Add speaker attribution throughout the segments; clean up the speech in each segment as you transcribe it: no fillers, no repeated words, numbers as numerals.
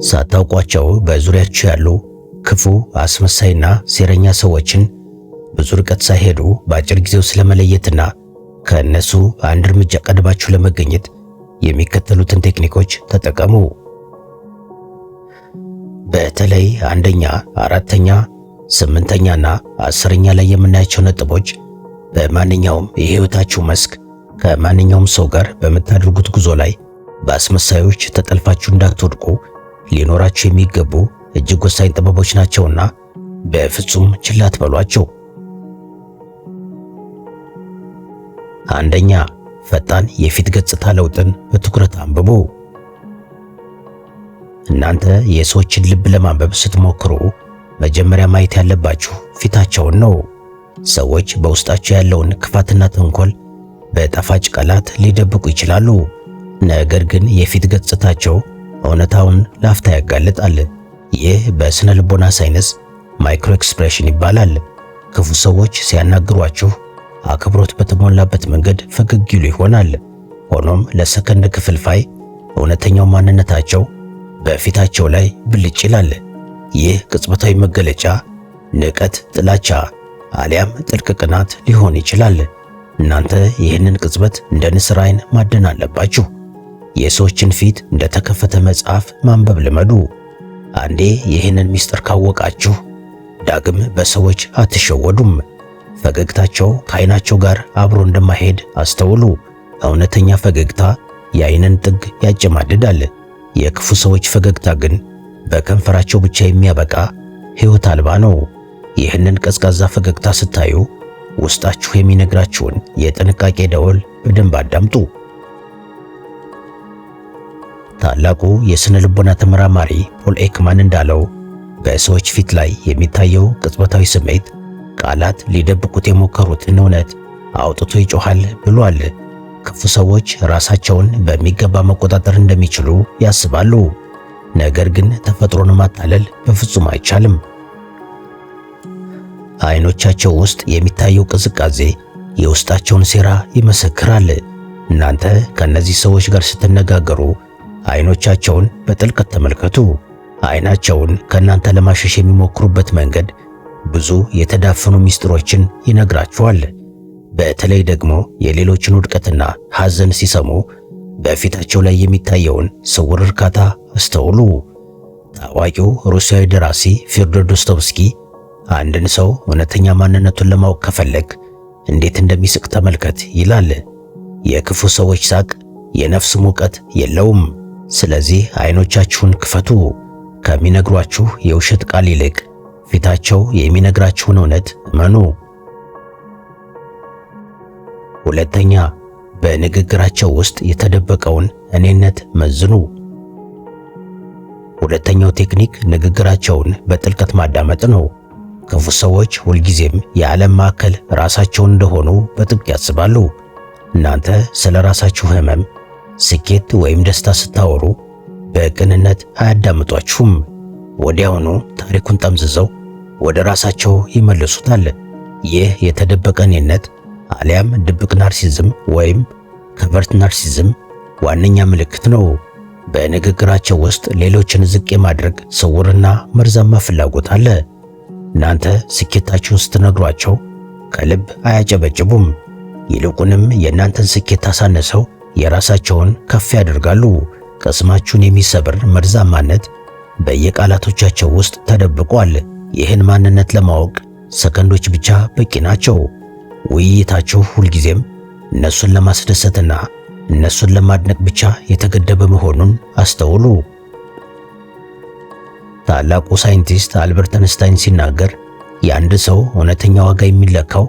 Speaker 1: ሳታውቋቸው በዙሪያችሁ ያሉ ክፉ አስመሳይና ሴረኛ ሰዎችን ብዙ ርቀት ሳይሄዱ በአጭር ጊዜ ውስጥ ለመለየትና ከእነሱ አንድ እርምጃ ቀድማችሁ ለመገኘት የሚከተሉትን ቴክኒኮች ተጠቀሙ። በተለይ አንደኛ፣ አራተኛ፣ ስምንተኛና አስረኛ ላይ የምናያቸው ነጥቦች በማንኛውም የህይወታችሁ መስክ ከማንኛውም ሰው ጋር በምታደርጉት ጉዞ ላይ በአስመሳዮች ተጠልፋችሁ እንዳትወድቁ ሊኖራችሁ የሚገቡ እጅግ ወሳኝ ጥበቦች ናቸውና በፍጹም ችላ አትበሏቸው። አንደኛ፣ ፈጣን የፊት ገጽታ ለውጥን በትኩረት አንብቡ። እናንተ የሰዎችን ልብ ለማንበብ ስትሞክሩ መጀመሪያ ማየት ያለባችሁ ፊታቸውን ነው። ሰዎች በውስጣቸው ያለውን ክፋትና ተንኮል በጣፋጭ ቃላት ሊደብቁ ይችላሉ፣ ነገር ግን የፊት ገጽታቸው እውነታውን ላፍታ ያጋልጣል። ይህ በስነ ልቦና ሳይንስ ማይክሮ ኤክስፕሬሽን ይባላል። ክፉ ሰዎች ሲያናግሯችሁ አክብሮት በተሞላበት መንገድ ፈገግ ይሉ ይሆናል። ሆኖም ለሰከንድ ክፍልፋይ እውነተኛው ማንነታቸው በፊታቸው ላይ ብልጭ ይላል። ይህ ቅጽበታዊ መገለጫ ንቀት፣ ጥላቻ አሊያም ጥልቅ ቅናት ሊሆን ይችላል። እናንተ ይህንን ቅጽበት እንደ ንስር ዓይን ማደን አለባችሁ። የሰዎችን ፊት እንደ ተከፈተ መጽሐፍ ማንበብ ልመዱ። አንዴ ይህንን ምስጢር ካወቃችሁ ዳግም በሰዎች አትሸወዱም። ፈገግታቸው ከዓይናቸው ጋር አብሮ እንደማይሄድ አስተውሉ። እውነተኛ ፈገግታ የዓይንን ጥግ ያጨማድዳል። የክፉ ሰዎች ፈገግታ ግን በከንፈራቸው ብቻ የሚያበቃ ሕይወት አልባ ነው። ይህንን ቀዝቃዛ ፈገግታ ስታዩ ውስጣችሁ የሚነግራችሁን የጥንቃቄ ደወል በደንብ አዳምጡ። ታላቁ የሥነ ልቦና ተመራማሪ ፖል ኤክማን እንዳለው በሰዎች ፊት ላይ የሚታየው ቅጽበታዊ ስሜት ቃላት ሊደብቁት የሞከሩትን እውነት አውጥቶ ይጮኻል ብሏል። ክፉ ሰዎች ራሳቸውን በሚገባ መቆጣጠር እንደሚችሉ ያስባሉ፣ ነገር ግን ተፈጥሮን ማታለል በፍጹም አይቻልም። አይኖቻቸው ውስጥ የሚታየው ቅዝቃዜ የውስጣቸውን ሴራ ይመሰክራል። እናንተ ከነዚህ ሰዎች ጋር ስትነጋገሩ አይኖቻቸውን በጥልቀት ተመልከቱ። አይናቸውን ከእናንተ ለማሸሽ የሚሞክሩበት መንገድ ብዙ የተዳፈኑ ምስጢሮችን ይነግራቸዋል። በተለይ ደግሞ የሌሎችን ውድቀትና ሐዘን ሲሰሙ በፊታቸው ላይ የሚታየውን ስውር እርካታ አስተውሉ። ታዋቂው ሩሲያዊ ደራሲ ፊዮዶር ዶስቶቭስኪ አንድን ሰው እውነተኛ ማንነቱን ለማወቅ ከፈለግ እንዴት እንደሚስቅ ተመልከት ይላል። የክፉ ሰዎች ሳቅ የነፍስ ሙቀት የለውም። ስለዚህ አይኖቻችሁን ክፈቱ። ከሚነግሯችሁ የውሸት ቃል ይልቅ ፊታቸው የሚነግራችሁን እውነት እመኑ። ሁለተኛ፣ በንግግራቸው ውስጥ የተደበቀውን እኔነት መዝኑ። ሁለተኛው ቴክኒክ ንግግራቸውን በጥልቀት ማዳመጥ ነው። ክፉ ሰዎች ሁልጊዜም የዓለም ማዕከል ራሳቸውን እንደሆኑ በጥብቅ ያስባሉ። እናንተ ስለ ራሳችሁ ሕመም፣ ስኬት ወይም ደስታ ስታወሩ በቅንነት አያዳምጧችሁም። ወዲያውኑ ታሪኩን ጠምዝዘው ወደ ራሳቸው ይመልሱታል። ይህ የተደበቀ እኔነት አሊያም ድብቅ ናርሲዝም ወይም ከቨርት ናርሲዝም ዋነኛ ምልክት ነው። በንግግራቸው ውስጥ ሌሎችን ዝቅ የማድረግ ስውርና መርዛማ ፍላጎት አለ። እናንተ ስኬታችሁን ስትነግሯቸው ከልብ አያጨበጭቡም። ይልቁንም የእናንተን ስኬት አሳንሰው የራሳቸውን ከፍ ያደርጋሉ። ቅስማችሁን የሚሰብር መርዛማነት በየቃላቶቻቸው ውስጥ ተደብቋል። ይህን ማንነት ለማወቅ ሰከንዶች ብቻ በቂ ናቸው። ውይይታችሁ ሁልጊዜም እነሱን ለማስደሰትና እነሱን ለማድነቅ ብቻ የተገደበ መሆኑን አስተውሉ። ታላቁ ሳይንቲስት አልበርት አንስታይን ሲናገር የአንድ ሰው እውነተኛ ዋጋ የሚለካው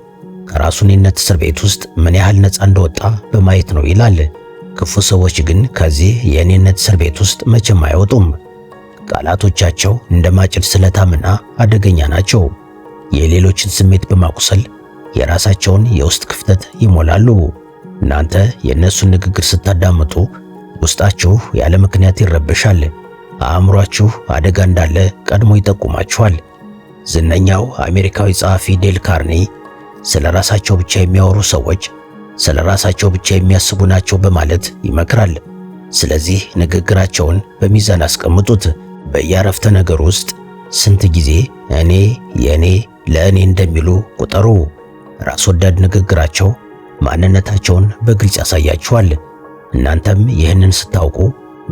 Speaker 1: ከራሱ እኔነት እስር ቤት ውስጥ ምን ያህል ነፃ እንደወጣ በማየት ነው ይላል። ክፉ ሰዎች ግን ከዚህ የእኔነት እስር ቤት ውስጥ መቼም አይወጡም። ቃላቶቻቸው እንደ ማጭድ ስለታምና አደገኛ ናቸው። የሌሎችን ስሜት በማቁሰል የራሳቸውን የውስጥ ክፍተት ይሞላሉ። እናንተ የእነሱን ንግግር ስታዳምጡ ውስጣችሁ ያለ ምክንያት ይረበሻል። አእምሯችሁ አደጋ እንዳለ ቀድሞ ይጠቁማችኋል። ዝነኛው አሜሪካዊ ጸሐፊ ዴል ካርኒ ስለ ራሳቸው ብቻ የሚያወሩ ሰዎች ስለ ራሳቸው ብቻ የሚያስቡ ናቸው በማለት ይመክራል። ስለዚህ ንግግራቸውን በሚዛን አስቀምጡት። በየአረፍተ ነገር ውስጥ ስንት ጊዜ እኔ፣ የኔ፣ ለእኔ እንደሚሉ ቁጠሩ። ራስ ወዳድ ንግግራቸው ማንነታቸውን በግልጽ ያሳያቸዋል። እናንተም ይህንን ስታውቁ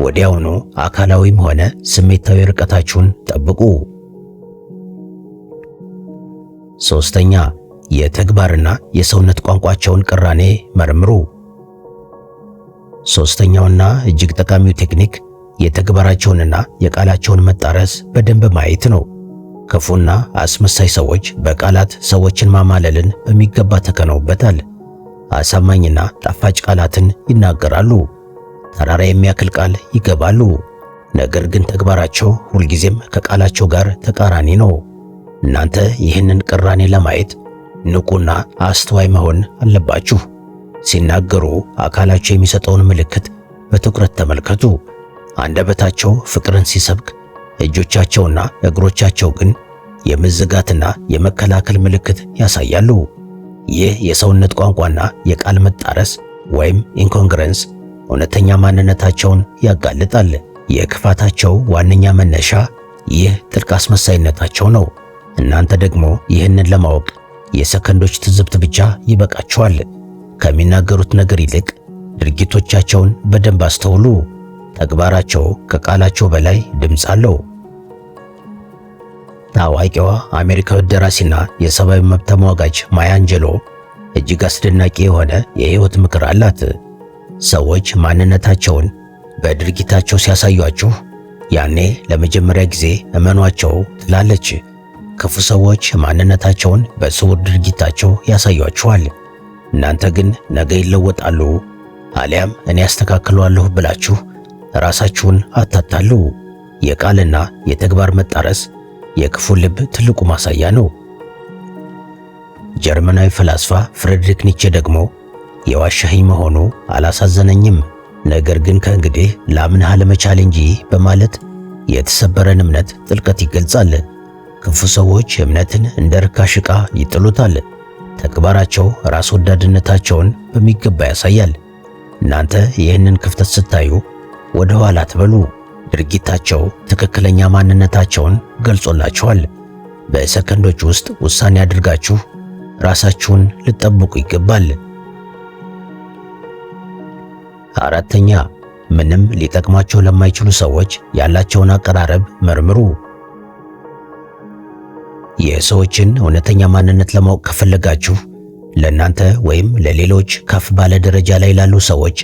Speaker 1: ወዲያውኑ አካላዊም ሆነ ስሜታዊ ርቀታችሁን ጠብቁ። ሶስተኛ፣ የተግባርና የሰውነት ቋንቋቸውን ቅራኔ መርምሩ። ሶስተኛውና እጅግ ጠቃሚው ቴክኒክ የተግባራቸውንና የቃላቸውን መጣረስ በደንብ ማየት ነው። ክፉና አስመሳይ ሰዎች በቃላት ሰዎችን ማማለልን በሚገባ ተከነውበታል። አሳማኝና ጣፋጭ ቃላትን ይናገራሉ፣ ተራራ የሚያክል ቃል ይገባሉ። ነገር ግን ተግባራቸው ሁልጊዜም ከቃላቸው ጋር ተቃራኒ ነው። እናንተ ይህንን ቅራኔ ለማየት ንቁና አስተዋይ መሆን አለባችሁ። ሲናገሩ አካላቸው የሚሰጠውን ምልክት በትኩረት ተመልከቱ። አንደበታቸው ፍቅርን ሲሰብክ፣ እጆቻቸውና እግሮቻቸው ግን የመዘጋትና የመከላከል ምልክት ያሳያሉ። ይህ የሰውነት ቋንቋና የቃል መጣረስ ወይም ኢንኮንግረንስ እውነተኛ ማንነታቸውን ያጋልጣል። የክፋታቸው ዋነኛ መነሻ ይህ ጥልቅ አስመሳይነታቸው ነው። እናንተ ደግሞ ይህንን ለማወቅ የሰከንዶች ትዝብት ብቻ ይበቃችኋል። ከሚናገሩት ነገር ይልቅ ድርጊቶቻቸውን በደንብ አስተውሉ። ተግባራቸው ከቃላቸው በላይ ድምፅ አለው። ታዋቂዋ አሜሪካዊ ደራሲና የሰብአዊ መብት ተሟጋች ማያ አንጀሎ እጅግ አስደናቂ የሆነ የሕይወት ምክር አላት። ሰዎች ማንነታቸውን በድርጊታቸው ሲያሳዩአችሁ ያኔ ለመጀመሪያ ጊዜ እመኗቸው ትላለች። ክፉ ሰዎች ማንነታቸውን በስውር ድርጊታቸው ያሳዩአችኋል። እናንተ ግን ነገ ይለወጣሉ አሊያም እኔ ያስተካክለዋለሁ ብላችሁ ራሳችሁን አታታሉ። የቃልና የተግባር መጣረስ የክፉ ልብ ትልቁ ማሳያ ነው። ጀርመናዊ ፈላስፋ ፍሬድሪክ ኒቼ ደግሞ የዋሻኸኝ መሆኑ አላሳዘነኝም፣ ነገር ግን ከእንግዲህ ላምንህ አለመቻል እንጂ በማለት የተሰበረን እምነት ጥልቀት ይገልጻል። ክፉ ሰዎች እምነትን እንደ ርካሽ ዕቃ ይጥሉታል። ተግባራቸው ራስ ወዳድነታቸውን በሚገባ ያሳያል። እናንተ ይህንን ክፍተት ስታዩ ወደ ኋላ አትበሉ። ድርጊታቸው ትክክለኛ ማንነታቸውን ገልጾላችኋል። በሰከንዶች ውስጥ ውሳኔ አድርጋችሁ ራሳችሁን ልትጠብቁ ይገባል። አራተኛ፣ ምንም ሊጠቅማቸው ለማይችሉ ሰዎች ያላቸውን አቀራረብ መርምሩ። የሰዎችን እውነተኛ ማንነት ለማወቅ ከፈለጋችሁ ለእናንተ ወይም ለሌሎች ከፍ ባለ ደረጃ ላይ ላሉ ሰዎች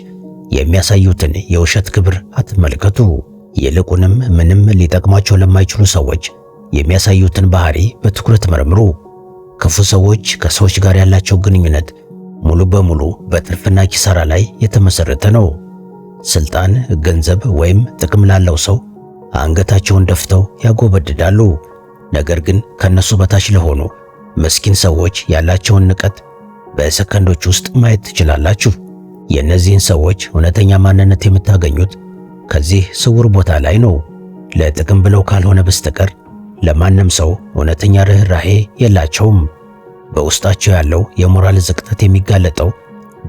Speaker 1: የሚያሳዩትን የውሸት ክብር አትመልከቱ። ይልቁንም ምንም ሊጠቅማቸው ለማይችሉ ሰዎች የሚያሳዩትን ባህሪ በትኩረት መርምሩ። ክፉ ሰዎች ከሰዎች ጋር ያላቸው ግንኙነት ሙሉ በሙሉ በትርፍና ኪሳራ ላይ የተመሰረተ ነው። ስልጣን፣ ገንዘብ ወይም ጥቅም ላለው ሰው አንገታቸውን ደፍተው ያጎበድዳሉ። ነገር ግን ከነሱ በታች ለሆኑ ምስኪን ሰዎች ያላቸውን ንቀት በሰከንዶች ውስጥ ማየት ትችላላችሁ። የእነዚህን ሰዎች እውነተኛ ማንነት የምታገኙት ከዚህ ስውር ቦታ ላይ ነው። ለጥቅም ብለው ካልሆነ በስተቀር ለማንም ሰው እውነተኛ ርኅራኄ የላቸውም። በውስጣቸው ያለው የሞራል ዝቅጠት የሚጋለጠው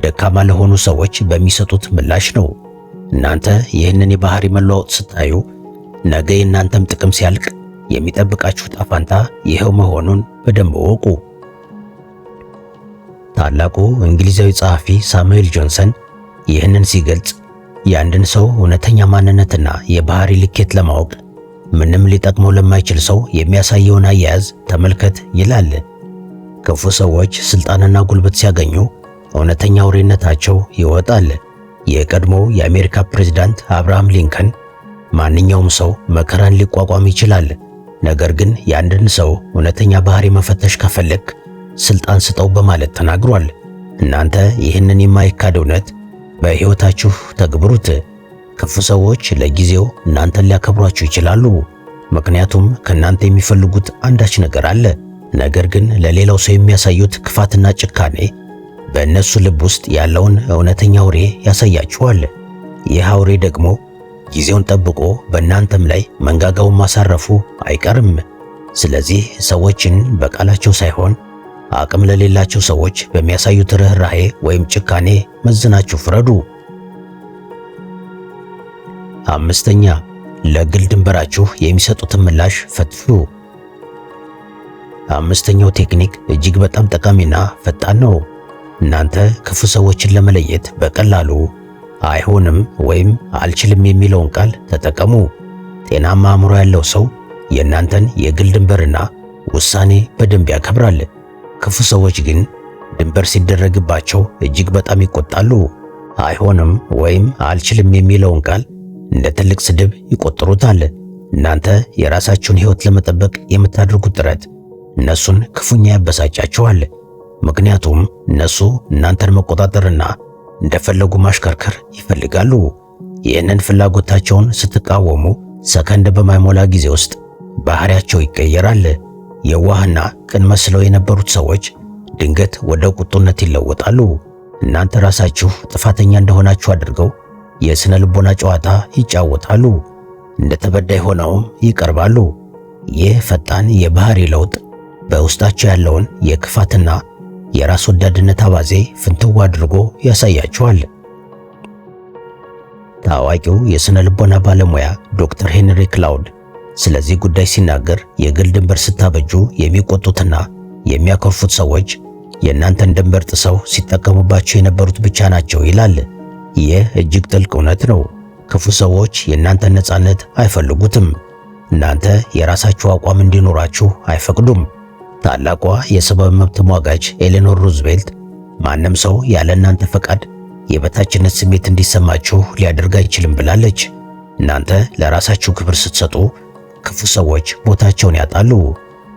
Speaker 1: ደካማ ለሆኑ ሰዎች በሚሰጡት ምላሽ ነው። እናንተ ይህንን የባህሪ መለዋወጥ ስታዩ ነገ የእናንተም ጥቅም ሲያልቅ የሚጠብቃችሁ ጣፋንታ ይኸው መሆኑን በደንብ እወቁ። ታላቁ እንግሊዛዊ ጸሐፊ ሳሙኤል ጆንሰን ይህንን ሲገልጽ የአንድን ሰው እውነተኛ ማንነትና የባህሪ ልኬት ለማወቅ ምንም ሊጠቅመው ለማይችል ሰው የሚያሳየውን አያያዝ ተመልከት ይላል። ክፉ ሰዎች ስልጣንና ጉልበት ሲያገኙ እውነተኛ አውሬነታቸው ይወጣል። የቀድሞው የአሜሪካ ፕሬዝዳንት አብርሃም ሊንከን ማንኛውም ሰው መከራን ሊቋቋም ይችላል፣ ነገር ግን የአንድን ሰው እውነተኛ ባህሪ መፈተሽ ከፈለግ ስልጣን ስጠው በማለት ተናግሯል። እናንተ ይህንን የማይካድ እውነት በሕይወታችሁ ተግብሩት። ክፉ ሰዎች ለጊዜው እናንተን ሊያከብሯችሁ ይችላሉ፣ ምክንያቱም ከእናንተ የሚፈልጉት አንዳች ነገር አለ። ነገር ግን ለሌላው ሰው የሚያሳዩት ክፋትና ጭካኔ በእነሱ ልብ ውስጥ ያለውን እውነተኛ አውሬ ያሳያችኋል። ይህ አውሬ ደግሞ ጊዜውን ጠብቆ በእናንተም ላይ መንጋጋውን ማሳረፉ አይቀርም። ስለዚህ ሰዎችን በቃላቸው ሳይሆን አቅም ለሌላቸው ሰዎች በሚያሳዩት ርኅራኄ ወይም ጭካኔ መዝናችሁ ፍረዱ። አምስተኛ፣ ለግል ድንበራችሁ የሚሰጡትን ምላሽ ፈትሹ። አምስተኛው ቴክኒክ እጅግ በጣም ጠቃሚና ፈጣን ነው። እናንተ ክፉ ሰዎችን ለመለየት በቀላሉ አይሆንም ወይም አልችልም የሚለውን ቃል ተጠቀሙ። ጤናማ አእምሮ ያለው ሰው የእናንተን የግል ድንበርና ውሳኔ በደንብ ያከብራል። ክፉ ሰዎች ግን ድንበር ሲደረግባቸው እጅግ በጣም ይቆጣሉ። አይሆንም ወይም አልችልም የሚለውን ቃል እንደ ትልቅ ስድብ ይቆጥሩታል። እናንተ የራሳችሁን ሕይወት ለመጠበቅ የምታደርጉት ጥረት እነሱን ክፉኛ ያበሳጫቸዋል። ምክንያቱም እነሱ እናንተን መቆጣጠርና እንደፈለጉ ማሽከርከር ይፈልጋሉ። ይህንን ፍላጎታቸውን ስትቃወሙ ሰከንድ በማይሞላ ጊዜ ውስጥ ባህሪያቸው ይቀየራል። የዋህና ቅን መስለው የነበሩት ሰዎች ድንገት ወደ ቁጡነት ይለወጣሉ። እናንተ ራሳችሁ ጥፋተኛ እንደሆናችሁ አድርገው የስነ ልቦና ጨዋታ ይጫወታሉ። እንደ ተበዳይ ሆነውም ይቀርባሉ። ይህ ፈጣን የባህሪ ለውጥ በውስጣቸው ያለውን የክፋትና የራስ ወዳድነት አባዜ ፍንትው አድርጎ ያሳያቸዋል። ታዋቂው የስነ ልቦና ባለሙያ ዶክተር ሄንሪ ክላውድ ስለዚህ ጉዳይ ሲናገር የግል ድንበር ስታበጁ የሚቆጡትና የሚያኮርፉት ሰዎች የእናንተን ድንበር ጥሰው ሲጠቀሙባቸው የነበሩት ብቻ ናቸው ይላል። ይህ እጅግ ጥልቅ እውነት ነው። ክፉ ሰዎች የእናንተን ነፃነት አይፈልጉትም። እናንተ የራሳችሁ አቋም እንዲኖራችሁ አይፈቅዱም። ታላቋ የሰብአዊ መብት ተሟጋች ኤሌኖር ሩዝቬልት ማንም ሰው ያለ እናንተ ፈቃድ የበታችነት ስሜት እንዲሰማችሁ ሊያደርግ አይችልም ብላለች። እናንተ ለራሳችሁ ክብር ስትሰጡ ክፉ ሰዎች ቦታቸውን ያጣሉ።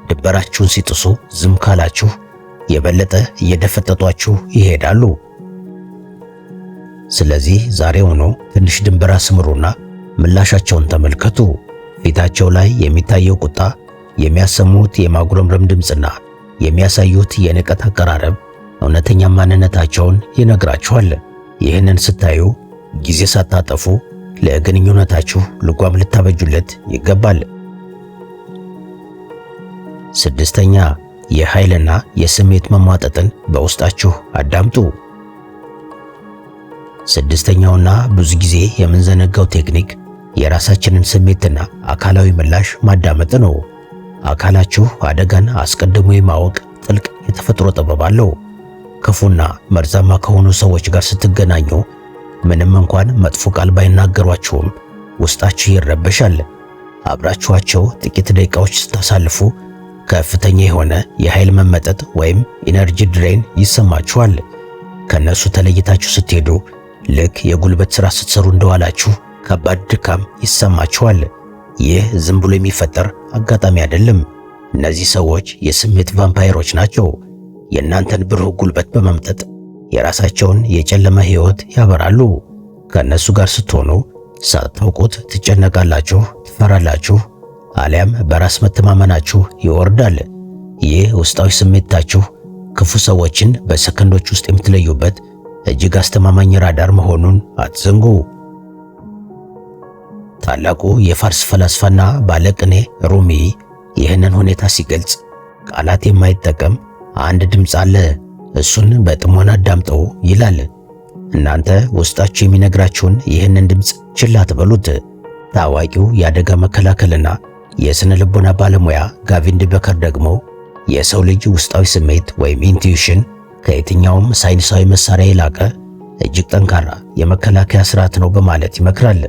Speaker 1: ድንበራችሁን ሲጥሱ ዝም ካላችሁ የበለጠ እየደፈጠጧችሁ ይሄዳሉ። ስለዚህ ዛሬውኑ ትንሽ ድንበር አስምሩና ምላሻቸውን ተመልከቱ። ፊታቸው ላይ የሚታየው ቁጣ፣ የሚያሰሙት የማጉረምረም ድምፅና የሚያሳዩት የንቀት አቀራረብ እውነተኛ ማንነታቸውን ይነግራችኋል። ይህንን ስታዩ ጊዜ ሳታጠፉ ለግንኙነታችሁ ልጓም ልታበጁለት ይገባል። ስድስተኛ የኃይልና የስሜት መሟጠጥን በውስጣችሁ አዳምጡ። ስድስተኛውና ብዙ ጊዜ የምንዘነጋው ቴክኒክ የራሳችንን ስሜትና አካላዊ ምላሽ ማዳመጥ ነው። አካላችሁ አደጋን አስቀድሞ የማወቅ ጥልቅ የተፈጥሮ ጥበብ አለው። ክፉና መርዛማ ከሆኑ ሰዎች ጋር ስትገናኙ ምንም እንኳን መጥፎ ቃል ባይናገሯችሁም ውስጣችሁ ይረበሻል። አብራችኋቸው ጥቂት ደቂቃዎች ስታሳልፉ ከፍተኛ የሆነ የኃይል መመጠጥ ወይም ኢነርጂ ድሬን ይሰማችኋል። ከነሱ ተለይታችሁ ስትሄዱ ልክ የጉልበት ሥራ ስትሰሩ እንደዋላችሁ ከባድ ድካም ይሰማችኋል። ይህ ዝም ብሎ የሚፈጠር አጋጣሚ አይደለም። እነዚህ ሰዎች የስሜት ቫምፓይሮች ናቸው። የእናንተን ብሩህ ጉልበት በመምጠጥ የራሳቸውን የጨለመ ሕይወት ያበራሉ። ከእነሱ ጋር ስትሆኑ ሳታውቁት ትጨነቃላችሁ፣ ትፈራላችሁ፣ አሊያም በራስ መተማመናችሁ ይወርዳል። ይህ ውስጣዊ ስሜታችሁ ክፉ ሰዎችን በሰከንዶች ውስጥ የምትለዩበት እጅግ አስተማማኝ ራዳር መሆኑን አትዘንጉ። ታላቁ የፋርስ ፈላስፋና ባለቅኔ ሩሚ ይህንን ሁኔታ ሲገልጽ ቃላት የማይጠቀም አንድ ድምፅ አለ፣ እሱን በጥሞና አዳምጠው ይላል። እናንተ ውስጣችሁ የሚነግራችሁን ይህንን ድምፅ ችላ አትበሉት። ታዋቂው የአደጋ መከላከልና የስነ ልቦና ባለሙያ ጋቪን ዲ በከር ደግሞ የሰው ልጅ ውስጣዊ ስሜት ወይም ኢንቱዊሽን ከየትኛውም ሳይንሳዊ መሳሪያ የላቀ እጅግ ጠንካራ የመከላከያ ስርዓት ነው በማለት ይመክራል።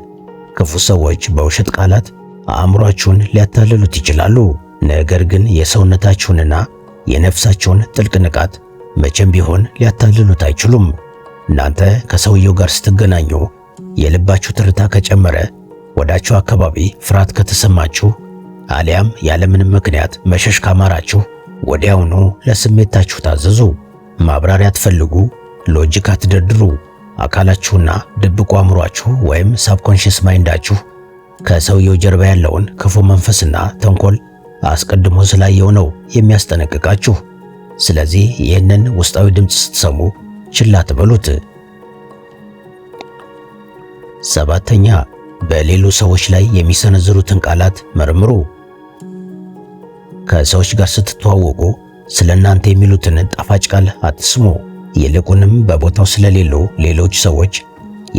Speaker 1: ክፉ ሰዎች በውሸት ቃላት አእምሯችሁን ሊያታልሉት ይችላሉ። ነገር ግን የሰውነታችሁንና የነፍሳችሁን ጥልቅ ንቃት መቼም ቢሆን ሊያታልሉት አይችሉም። እናንተ ከሰውየው ጋር ስትገናኙ የልባችሁ ትርታ ከጨመረ፣ ወዳችሁ አካባቢ ፍርሃት ከተሰማችሁ፣ አሊያም ያለምንም ምክንያት መሸሽ ካማራችሁ ወዲያውኑ ለስሜታችሁ ታዘዙ። ማብራሪያ አትፈልጉ፣ ሎጂክ አትደርድሩ። አካላችሁና ድብቁ አእምሯችሁ ወይም ሳብኮንሺየስ ማይንዳችሁ ከሰውየው ጀርባ ያለውን ክፉ መንፈስና ተንኮል አስቀድሞ ስላየው ነው የሚያስጠነቅቃችሁ። ስለዚህ ይህንን ውስጣዊ ድምፅ ስትሰሙ ችላ አትበሉት። ሰባተኛ በሌሎች ሰዎች ላይ የሚሰነዝሩትን ቃላት መርምሩ። ከሰዎች ጋር ስትተዋወቁ ስለ እናንተ የሚሉትን ጣፋጭ ቃል አትስሙ። ይልቁንም በቦታው ስለሌሉ ሌሎች ሰዎች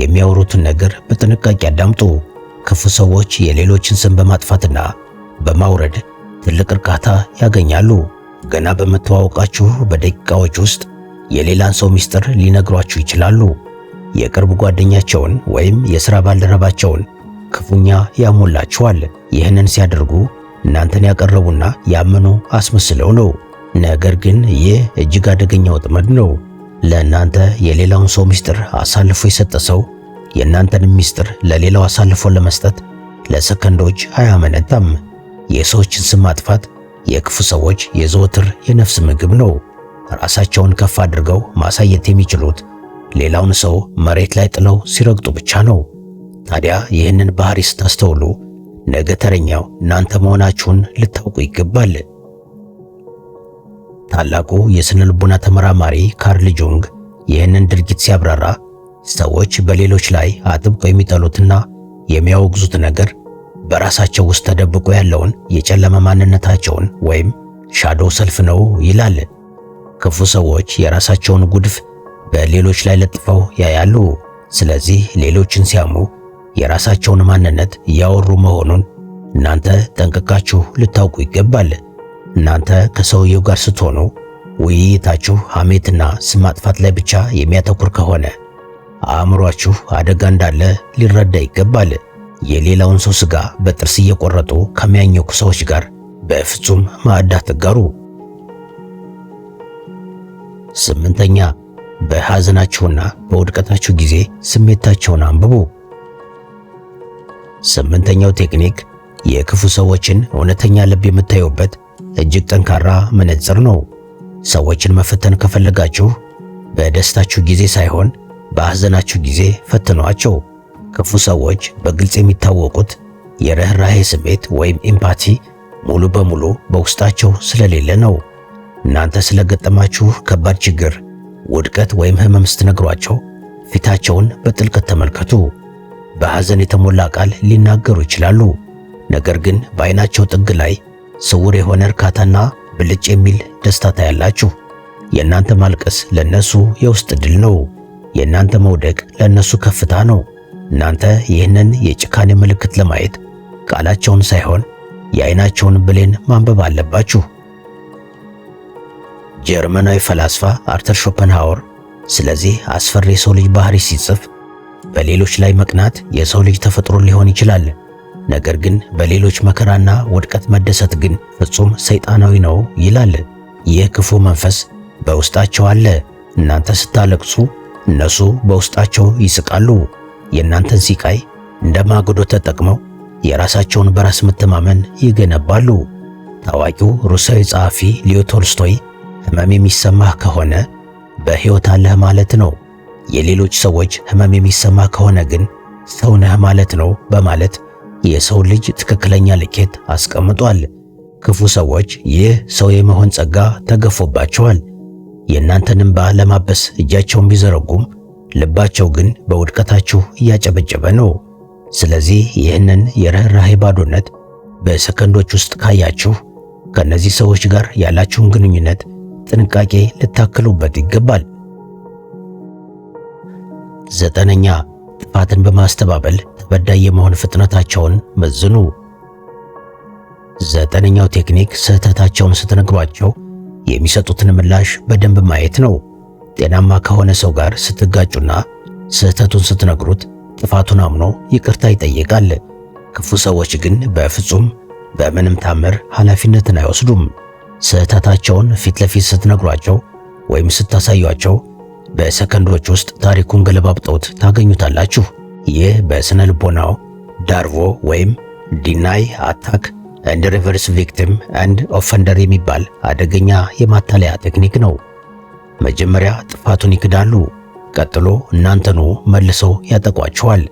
Speaker 1: የሚያወሩትን ነገር በጥንቃቄ አዳምጡ። ክፉ ሰዎች የሌሎችን ስም በማጥፋትና በማውረድ ትልቅ እርካታ ያገኛሉ። ገና በመተዋወቃችሁ በደቂቃዎች ውስጥ የሌላን ሰው ምስጢር ሊነግሯችሁ ይችላሉ። የቅርብ ጓደኛቸውን ወይም የሥራ ባልደረባቸውን ክፉኛ ያሞላችኋል። ይህንን ሲያደርጉ እናንተን ያቀረቡና ያመኑ አስመስለው ነው። ነገር ግን ይህ እጅግ አደገኛ ወጥመድ ነው። ለእናንተ የሌላውን ሰው ምስጢር አሳልፎ የሰጠ ሰው የእናንተን ምስጢር ለሌላው አሳልፎ ለመስጠት ለሰከንዶች አያመነታም። የሰዎችን ስም ማጥፋት የክፉ ሰዎች የዘወትር የነፍስ ምግብ ነው። ራሳቸውን ከፍ አድርገው ማሳየት የሚችሉት ሌላውን ሰው መሬት ላይ ጥለው ሲረግጡ ብቻ ነው። ታዲያ ይህንን ባህሪ ስታስተውሉ ነገ ተረኛው እናንተ መሆናችሁን ልታውቁ ይገባል። ታላቁ የሥነ ልቦና ተመራማሪ ካርል ጁንግ ይህንን ድርጊት ሲያብራራ ሰዎች በሌሎች ላይ አጥብቀው የሚጠሉትና የሚያወግዙት ነገር በራሳቸው ውስጥ ተደብቆ ያለውን የጨለመ ማንነታቸውን ወይም ሻዶው ሰልፍ ነው ይላል። ክፉ ሰዎች የራሳቸውን ጉድፍ በሌሎች ላይ ለጥፈው ያያሉ። ስለዚህ ሌሎችን ሲያሙ የራሳቸውን ማንነት እያወሩ መሆኑን እናንተ ጠንቅቃችሁ ልታውቁ ይገባል። እናንተ ከሰውየው ጋር ስትሆኑ ውይይታችሁ ሐሜትና ስም ማጥፋት ላይ ብቻ የሚያተኩር ከሆነ አእምሯችሁ አደጋ እንዳለ ሊረዳ ይገባል። የሌላውን ሰው ሥጋ በጥርስ እየቆረጡ ከሚያኘኩ ሰዎች ጋር በፍጹም ማዕድ አትጋሩ። 8ኛ በሐዘናችሁና በውድቀታችሁ ጊዜ ስሜታቸውን አንብቡ። 8ኛው ቴክኒክ የክፉ ሰዎችን እውነተኛ ልብ የምታዩበት እጅግ ጠንካራ መነጽር ነው። ሰዎችን መፈተን ከፈለጋችሁ በደስታችሁ ጊዜ ሳይሆን በሐዘናችሁ ጊዜ ፈትኗቸው። ክፉ ሰዎች በግልጽ የሚታወቁት የርኅራኄ ስሜት ወይም ኤምፓቲ ሙሉ በሙሉ በውስጣቸው ስለሌለ ነው። እናንተ ስለገጠማችሁ ከባድ ችግር፣ ውድቀት ወይም ሕመም ስትነግሯቸው ፊታቸውን በጥልቀት ተመልከቱ። በሐዘን የተሞላ ቃል ሊናገሩ ይችላሉ፣ ነገር ግን በዓይናቸው ጥግ ላይ ስውር የሆነ እርካታና ብልጭ የሚል ደስታ ታያላችሁ። የእናንተ ማልቀስ ለነሱ የውስጥ ድል ነው። የእናንተ መውደቅ ለነሱ ከፍታ ነው። እናንተ ይህንን የጭካኔ ምልክት ለማየት ቃላቸውን ሳይሆን የዓይናቸውን ብሌን ማንበብ አለባችሁ። ጀርመናዊ ፈላስፋ አርተር ሾፐንሃወር ስለዚህ አስፈሪ የሰው ልጅ ባህሪ ሲጽፍ በሌሎች ላይ መቅናት የሰው ልጅ ተፈጥሮ ሊሆን ይችላል፣ ነገር ግን በሌሎች መከራና ውድቀት መደሰት ግን ፍጹም ሰይጣናዊ ነው ይላል። ይህ ክፉ መንፈስ በውስጣቸው አለ። እናንተ ስታለቅሱ እነሱ በውስጣቸው ይስቃሉ። የእናንተን ሲቃይ እንደ ማገዶ ተጠቅመው የራሳቸውን በራስ መተማመን ይገነባሉ። ታዋቂው ሩሲያዊ ጸሐፊ ሊዮ ቶልስቶይ ሕመም የሚሰማህ ከሆነ በሕይወት አለህ ማለት ነው፣ የሌሎች ሰዎች ሕመም የሚሰማህ ከሆነ ግን ሰው ነህ ማለት ነው በማለት የሰው ልጅ ትክክለኛ ልኬት አስቀምጧል። ክፉ ሰዎች ይህ ሰው የመሆን ጸጋ ተገፎባቸዋል። የእናንተን እንባ ለማበስ እጃቸውን ቢዘረጉም ልባቸው ግን በውድቀታችሁ እያጨበጨበ ነው። ስለዚህ ይህንን የርኅራኄ ባዶነት በሰከንዶች ውስጥ ካያችሁ ከእነዚህ ሰዎች ጋር ያላችሁን ግንኙነት ጥንቃቄ ልታክሉበት ይገባል። 9ኛ ጥፋትን በማስተባበል ተበዳይ የመሆን ፍጥነታቸውን መዝኑ። 9ኛው ቴክኒክ ስህተታቸውን ስትነግሯቸው የሚሰጡትን ምላሽ በደንብ ማየት ነው። ጤናማ ከሆነ ሰው ጋር ስትጋጩና ስህተቱን ስትነግሩት ጥፋቱን አምኖ ይቅርታ ይጠይቃል። ክፉ ሰዎች ግን በፍጹም በምንም ታምር ኃላፊነትን አይወስዱም። ስህተታቸውን ፊት ለፊት ስትነግሯቸው ወይም ስታሳዩአቸው በሰከንዶች ውስጥ ታሪኩን ገለባብጠውት ታገኙታላችሁ። ይህ በስነ ልቦናው ዳርቮ ወይም ዲናይ አታክ ኤንድ ሪቨርስ ቪክቲም ኤንድ ኦፈንደር የሚባል አደገኛ የማታለያ ቴክኒክ ነው። መጀመሪያ ጥፋቱን ይክዳሉ፣ ቀጥሎ እናንተኑ መልሰው ያጠቋቸዋል።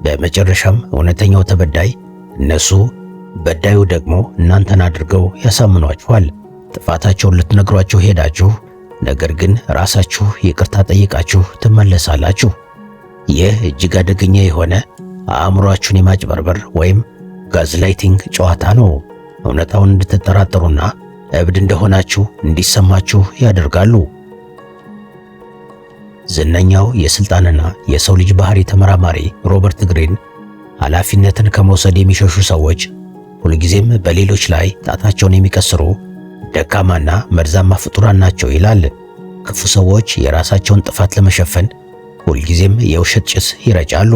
Speaker 1: በመጨረሻም እውነተኛው ተበዳይ እነሱ፣ በዳዩ ደግሞ እናንተን አድርገው ያሳምኗችኋል። ጥፋታቸውን ልትነግሯቸው ሄዳችሁ፣ ነገር ግን ራሳችሁ ይቅርታ ጠይቃችሁ ትመለሳላችሁ። ይህ እጅግ አደገኛ የሆነ አእምሮአችሁን የማጭበርበር ወይም ጋዝላይቲንግ ጨዋታ ነው። እውነታውን እንድትጠራጠሩና እብድ እንደሆናችሁ እንዲሰማችሁ ያደርጋሉ። ዝነኛው የሥልጣንና የሰው ልጅ ባህሪ ተመራማሪ ሮበርት ግሪን ኃላፊነትን ከመውሰድ የሚሸሹ ሰዎች፣ ሁልጊዜም በሌሎች ላይ ጣታቸውን የሚቀስሩ ደካማና መርዛማ ፍጡራን ናቸው ይላል። ክፉ ሰዎች የራሳቸውን ጥፋት ለመሸፈን ሁልጊዜም የውሸት ጭስ ይረጫሉ።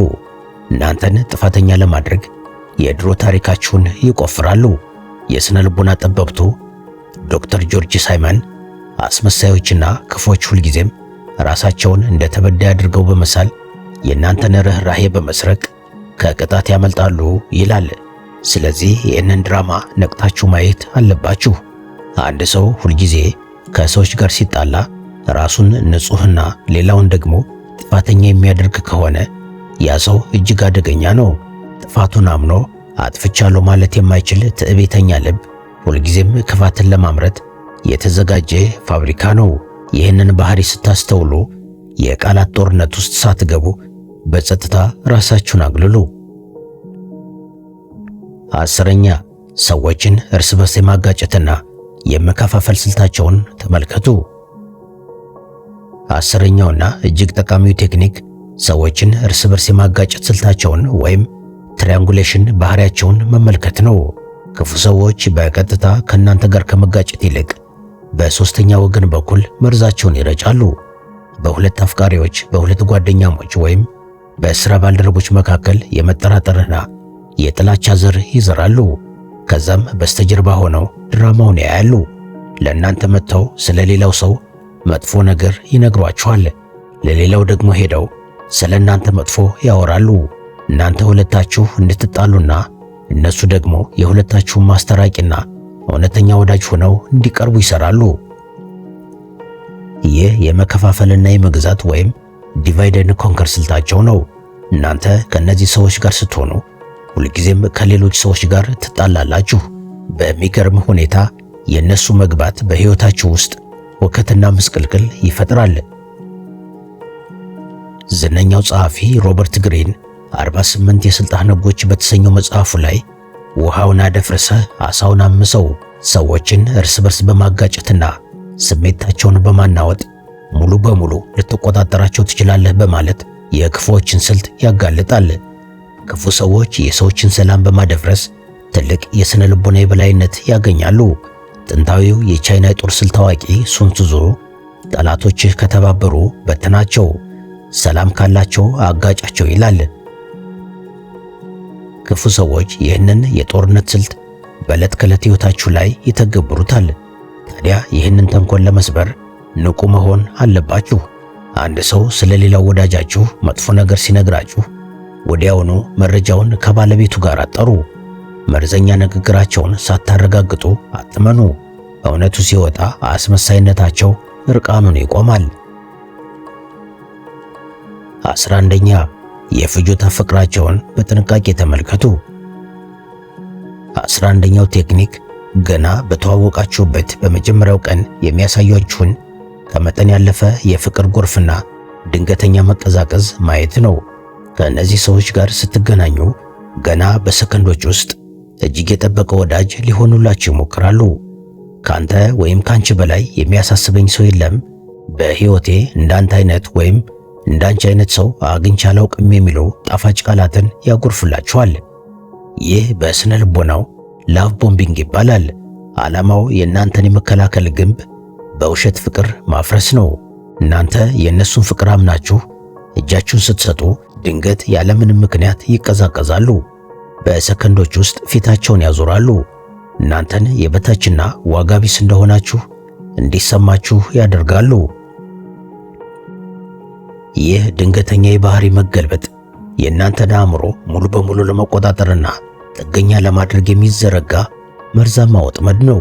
Speaker 1: እናንተን ጥፋተኛ ለማድረግ የድሮ ታሪካችሁን ይቆፍራሉ። የሥነ ልቦና ጠበብቱ ዶክተር ጆርጅ ሳይመን አስመሳዮችና ክፎች ሁልጊዜም ራሳቸውን እንደ ተበዳይ አድርገው በመሳል የእናንተን ርኅራኄ በመስረቅ ከቅጣት ያመልጣሉ ይላል። ስለዚህ ይህንን ድራማ ነቅታችሁ ማየት አለባችሁ። አንድ ሰው ሁልጊዜ ከሰዎች ጋር ሲጣላ ራሱን ንጹሕና ሌላውን ደግሞ ጥፋተኛ የሚያደርግ ከሆነ ያ ሰው እጅግ አደገኛ ነው። ጥፋቱን አምኖ አጥፍቻለሁ ማለት የማይችል ትዕቢተኛ ልብ ሁልጊዜም ክፋትን ለማምረት የተዘጋጀ ፋብሪካ ነው። ይህንን ባህሪ ስታስተውሉ የቃላት ጦርነት ውስጥ ሳትገቡ በጸጥታ ራሳችሁን አግልሉ። 10ኛ ሰዎችን እርስ በርስ የማጋጨትና የመከፋፈል ስልታቸውን ተመልከቱ። 10ኛውና እጅግ ጠቃሚው ቴክኒክ ሰዎችን እርስ በርስ የማጋጨት ስልታቸውን ወይም ትሪያንጉሌሽን ባህሪያቸውን መመልከት ነው። ክፉ ሰዎች በቀጥታ ከእናንተ ጋር ከመጋጨት ይልቅ በሦስተኛ ወገን በኩል መርዛቸውን ይረጫሉ። በሁለት አፍቃሪዎች፣ በሁለት ጓደኛሞች ወይም በሥራ ባልደረቦች መካከል የመጠራጠርና የጥላቻ ዘር ይዘራሉ። ከዛም በስተጀርባ ሆነው ድራማውን ያያሉ። ለእናንተ መጥተው ስለ ሌላው ሰው መጥፎ ነገር ይነግሯችኋል። ለሌላው ደግሞ ሄደው ስለ እናንተ መጥፎ ያወራሉ። እናንተ ሁለታችሁ እንድትጣሉና እነሱ ደግሞ የሁለታችሁን ማስተራቂና እውነተኛ ወዳጅ ሆነው እንዲቀርቡ ይሰራሉ። ይህ የመከፋፈልና የመግዛት ወይም ዲቫይድ ኤንድ ኮንከር ስልታቸው ነው። እናንተ ከነዚህ ሰዎች ጋር ስትሆኑ ሁልጊዜም ከሌሎች ሰዎች ጋር ትጣላላችሁ። በሚገርም ሁኔታ የእነሱ መግባት በሕይወታችሁ ውስጥ ሁከትና ምስቅልቅል ይፈጥራል። ዝነኛው ጸሐፊ ሮበርት ግሪን 48 የሥልጣን ሕጎች በተሰኘው መጽሐፉ ላይ ውሃውን አደፍርሰህ ዓሣውን አምሰው ሰዎችን እርስ በርስ በማጋጨትና ስሜታቸውን በማናወጥ ሙሉ በሙሉ ልትቆጣጠራቸው ትችላለህ በማለት የክፉዎችን ስልት ያጋልጣል። ክፉ ሰዎች የሰዎችን ሰላም በማደፍረስ ትልቅ የሥነ ልቦና የበላይነት ያገኛሉ። ጥንታዊው የቻይና የጦር ስልት አዋቂ ሱን ትዙ ጠላቶችህ ከተባበሩ በትናቸው፣ ሰላም ካላቸው አጋጫቸው ይላል። ክፉ ሰዎች ይህንን የጦርነት ስልት በዕለት ከዕለት ሕይወታችሁ ላይ ይተገብሩታል። ታዲያ ይህንን ተንኮል ለመስበር ንቁ መሆን አለባችሁ። አንድ ሰው ስለ ሌላው ወዳጃችሁ መጥፎ ነገር ሲነግራችሁ ወዲያውኑ መረጃውን ከባለቤቱ ጋር አጣሩ። መርዘኛ ንግግራቸውን ሳታረጋግጡ አትመኑ። እውነቱ ሲወጣ አስመሳይነታቸው እርቃኑን ይቆማል። 11ኛ የፍጆታ ፍቅራቸውን በጥንቃቄ ተመልከቱ። 11ኛው ቴክኒክ ገና በተዋወቃችሁበት በመጀመሪያው ቀን የሚያሳያችሁን ከመጠን ያለፈ የፍቅር ጎርፍና ድንገተኛ መቀዛቀዝ ማየት ነው። ከእነዚህ ሰዎች ጋር ስትገናኙ ገና በሰከንዶች ውስጥ እጅግ የጠበቀ ወዳጅ ሊሆኑላችሁ ይሞክራሉ። ካንተ ወይም ካንቺ በላይ የሚያሳስበኝ ሰው የለም፣ በሕይወቴ እንዳንተ አይነት ወይም እንዳንቺ አይነት ሰው አግኝቼ አላውቅም የሚሉ ጣፋጭ ቃላትን ያጎርፍላችኋል። ይህ በስነ ልቦናው ላቭ ቦምቢንግ ይባላል። ዓላማው የእናንተን የመከላከል ግንብ በውሸት ፍቅር ማፍረስ ነው። እናንተ የእነሱን ፍቅር አምናችሁ እጃችሁን ስትሰጡ ድንገት ያለምንም ምክንያት ይቀዛቀዛሉ። በሰከንዶች ውስጥ ፊታቸውን ያዞራሉ። እናንተን የበታችና ዋጋ ቢስ እንደሆናችሁ እንዲሰማችሁ ያደርጋሉ። ይህ ድንገተኛ የባህሪ መገልበጥ የእናንተን አእምሮ ሙሉ በሙሉ ለመቆጣጠርና ጥገኛ ለማድረግ የሚዘረጋ መርዛማ ወጥመድ ነው።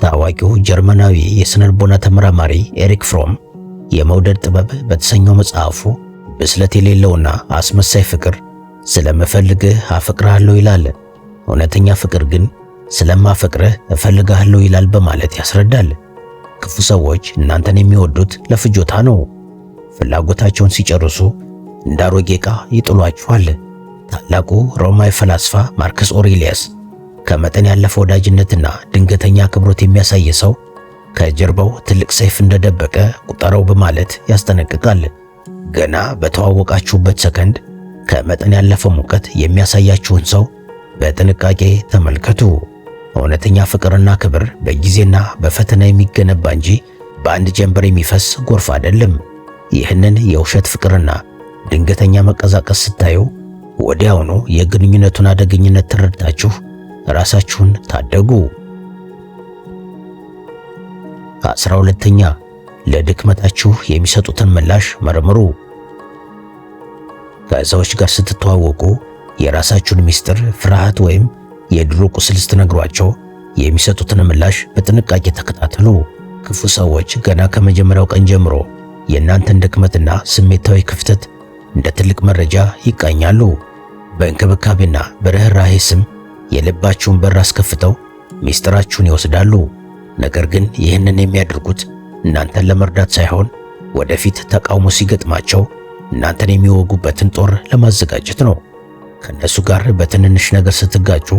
Speaker 1: ታዋቂው ጀርመናዊ የሥነ ልቦና ተመራማሪ ኤሪክ ፍሮም የመውደድ ጥበብ በተሰኘው መጽሐፉ ብስለት የሌለውና አስመሳይ ፍቅር ስለምፈልግህ አፈቅርሃለሁ ይላል፣ እውነተኛ ፍቅር ግን ስለማፈቅርህ እፈልግሃለሁ ይላል በማለት ያስረዳል። ክፉ ሰዎች እናንተን የሚወዱት ለፍጆታ ነው። ፍላጎታቸውን ሲጨርሱ እንደ አሮጌ ዕቃ ይጥሏችኋል። ታላቁ ሮማዊ ፈላስፋ ማርከስ ኦሬሊያስ ከመጠን ያለፈ ወዳጅነትና ድንገተኛ አክብሮት የሚያሳይ ሰው ከጀርባው ትልቅ ሰይፍ እንደደበቀ ቁጠረው በማለት ያስጠነቅቃል። ገና በተዋወቃችሁበት ሰከንድ ከመጠን ያለፈ ሙቀት የሚያሳያችሁን ሰው በጥንቃቄ ተመልከቱ። እውነተኛ ፍቅርና ክብር በጊዜና በፈተና የሚገነባ እንጂ በአንድ ጀንበር የሚፈስ ጎርፍ አይደለም። ይህንን የውሸት ፍቅርና ድንገተኛ መቀዛቀስ ስታዩ ወዲያውኑ የግንኙነቱን አደገኝነት ተረድታችሁ ራሳችሁን ታደጉ። 12ኛ ለድክመታችሁ የሚሰጡትን ምላሽ መርምሩ። ከሰዎች ጋር ስትተዋወቁ የራሳችሁን ምስጢር፣ ፍርሃት ወይም የድሮ ቁስል ስትነግሯቸው የሚሰጡትን ምላሽ በጥንቃቄ ተከታተሉ። ክፉ ሰዎች ገና ከመጀመሪያው ቀን ጀምሮ የእናንተን ድክመትና ስሜታዊ ክፍተት እንደ ትልቅ መረጃ ይቃኛሉ። በእንክብካቤና በርህራሄ ስም የልባችሁን በር አስከፍተው ምስጢራችሁን ይወስዳሉ። ነገር ግን ይህንን የሚያደርጉት እናንተን ለመርዳት ሳይሆን ወደፊት ተቃውሞ ሲገጥማቸው እናንተን የሚወጉበትን ጦር ለማዘጋጀት ነው። ከነሱ ጋር በትንንሽ ነገር ስትጋጩ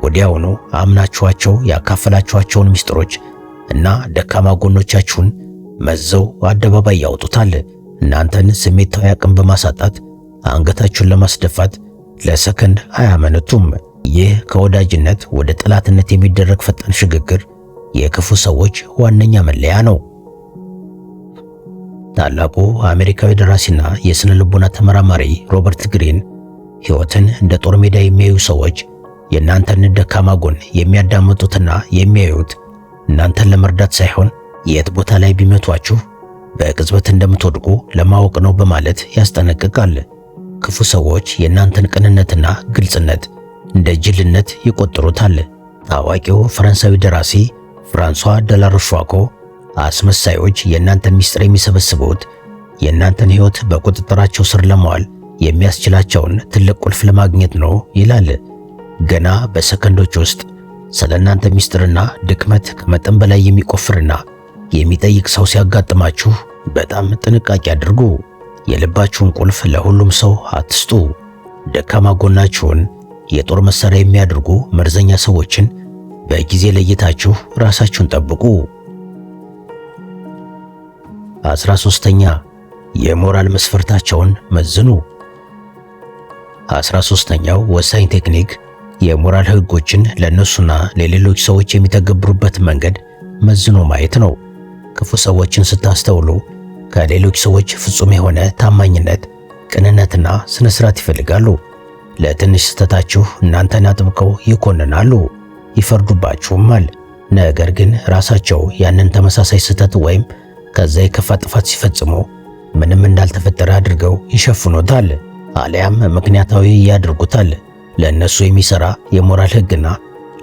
Speaker 1: ወዲያውኑ አምናችኋቸው ያካፈላችኋቸውን ምስጢሮች እና ደካማ ጎኖቻችሁን መዘው አደባባይ ያወጡታል። እናንተን ስሜታዊ አቅም በማሳጣት አንገታችሁን ለማስደፋት ለሰከንድ አያመነቱም። ይህ ከወዳጅነት ወደ ጠላትነት የሚደረግ ፈጣን ሽግግር የክፉ ሰዎች ዋነኛ መለያ ነው። ታላቁ አሜሪካዊ ደራሲና የሥነ ልቦና ተመራማሪ ሮበርት ግሪን ሕይወትን እንደ ጦር ሜዳ የሚያዩ ሰዎች የእናንተን ደካማ ጎን የሚያዳምጡትና የሚያዩት እናንተን ለመርዳት ሳይሆን የት ቦታ ላይ ቢመቷችሁ በቅጽበት እንደምትወድቁ ለማወቅ ነው በማለት ያስጠነቅቃል። ክፉ ሰዎች የእናንተን ቅንነትና ግልጽነት እንደ ጅልነት ይቆጥሩታል። ታዋቂው ፈረንሳዊ ደራሲ ፍራንሷ ደላሮሿኮ አስመሳዮች የእናንተን ምስጢር የሚሰበስቡት የእናንተን ሕይወት በቁጥጥራቸው ስር ለማዋል የሚያስችላቸውን ትልቅ ቁልፍ ለማግኘት ነው ይላል። ገና በሰከንዶች ውስጥ ስለ እናንተ ምስጢርና ድክመት ከመጠን በላይ የሚቆፍርና የሚጠይቅ ሰው ሲያጋጥማችሁ በጣም ጥንቃቄ አድርጉ። የልባችሁን ቁልፍ ለሁሉም ሰው አትስጡ። ደካማ ጎናችሁን የጦር መሳሪያ የሚያደርጉ መርዘኛ ሰዎችን በጊዜ ለይታችሁ ራሳችሁን ጠብቁ። 13ኛ የሞራል መስፈርታቸውን መዝኑ። 13ኛው ወሳኝ ቴክኒክ የሞራል ሕጎችን ለነሱና ለሌሎች ሰዎች የሚተገብሩበት መንገድ መዝኖ ማየት ነው። ክፉ ሰዎችን ስታስተውሉ ከሌሎች ሰዎች ፍጹም የሆነ ታማኝነት፣ ቅንነትና ስነ ስርዓት ይፈልጋሉ። ለትንሽ ስህተታችሁ እናንተን አጥብቀው ይኮንናሉ፣ ይፈርዱባችሁማል። ነገር ግን ራሳቸው ያንን ተመሳሳይ ስህተት ወይም ከዛ የከፋ ጥፋት ሲፈጽሙ ምንም እንዳልተፈጠረ አድርገው ይሸፍኑታል፣ አሊያም ምክንያታዊ ያድርጉታል። ለእነሱ የሚሰራ የሞራል ሕግና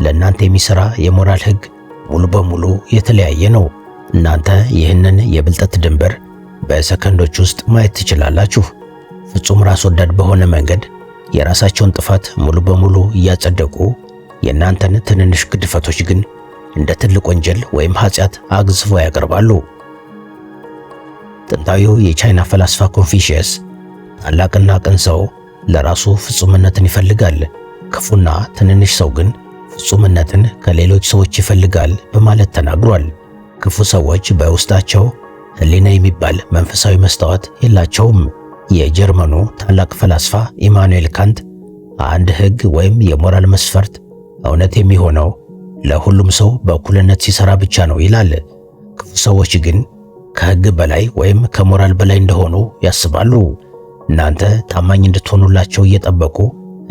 Speaker 1: ለእናንተ የሚሰራ የሞራል ሕግ ሙሉ በሙሉ የተለያየ ነው። እናንተ ይህንን የብልጠት ድንበር በሰከንዶች ውስጥ ማየት ትችላላችሁ። ፍጹም ራስ ወዳድ በሆነ መንገድ የራሳቸውን ጥፋት ሙሉ በሙሉ እያጸደቁ የእናንተን ትንንሽ ግድፈቶች ግን እንደ ትልቅ ወንጀል ወይም ኃጢአት አግዝፈው ያቀርባሉ። ጥንታዊው የቻይና ፈላስፋ ኮንፊሽየስ ታላቅና ቅን ሰው ለራሱ ፍጹምነትን ይፈልጋል፣ ክፉና ትንንሽ ሰው ግን ፍጹምነትን ከሌሎች ሰዎች ይፈልጋል በማለት ተናግሯል። ክፉ ሰዎች በውስጣቸው ሕሊና የሚባል መንፈሳዊ መስታወት የላቸውም። የጀርመኑ ታላቅ ፈላስፋ ኢማኑኤል ካንት አንድ ሕግ ወይም የሞራል መስፈርት እውነት የሚሆነው ለሁሉም ሰው በእኩልነት ሲሰራ ብቻ ነው ይላል። ክፉ ሰዎች ግን ከሕግ በላይ ወይም ከሞራል በላይ እንደሆኑ ያስባሉ። እናንተ ታማኝ እንድትሆኑላቸው እየጠበቁ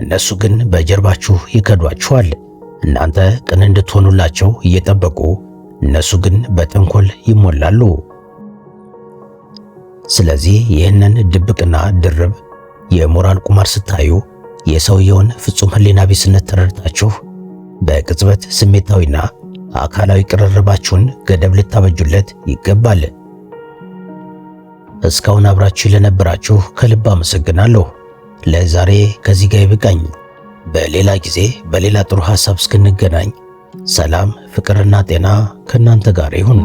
Speaker 1: እነሱ ግን በጀርባችሁ ይከዷችኋል። እናንተ ቅን እንድትሆኑላቸው እየጠበቁ እነሱ ግን በተንኮል ይሞላሉ። ስለዚህ ይህንን ድብቅና ድርብ የሞራል ቁማር ስታዩ የሰውየውን ፍጹም ሕሊና ቢስነት ተረድታችሁ በቅጽበት ስሜታዊና አካላዊ ቅርርባችሁን ገደብ ልታበጁለት ይገባል። እስካሁን አብራችሁ ለነበራችሁ ከልብ አመሰግናለሁ። ለዛሬ ከዚህ ጋር ይብቃኝ። በሌላ ጊዜ በሌላ ጥሩ ሐሳብ እስክንገናኝ ሰላም፣ ፍቅርና ጤና ከእናንተ ጋር ይሁን።